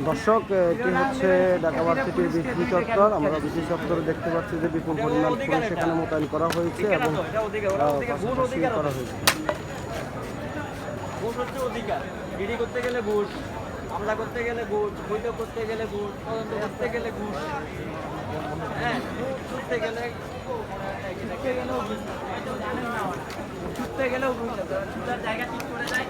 দর্শক, এটি হচ্ছে ঢাকা ভার্সিটির বিসি চত্বর। আমরা বিসি চত্বরে দেখতে পাচ্ছি যে বিপুল পরিমাণ পুলিশ সেখানে মোতায়েন করা হয়েছে এবং পাশাপাশি করা হয়েছে। ভোট হচ্ছে অধিকার। ইডি করতে গেলে ভোট, হামলা করতে গেলে ভোট, বৈধ করতে গেলে ভোট, তদন্ত করতে গেলে ভোট, হ্যাঁ ছুটতে গেলে ছুটতে গেলেও ছুটার জায়গা ঠিক করে যায়,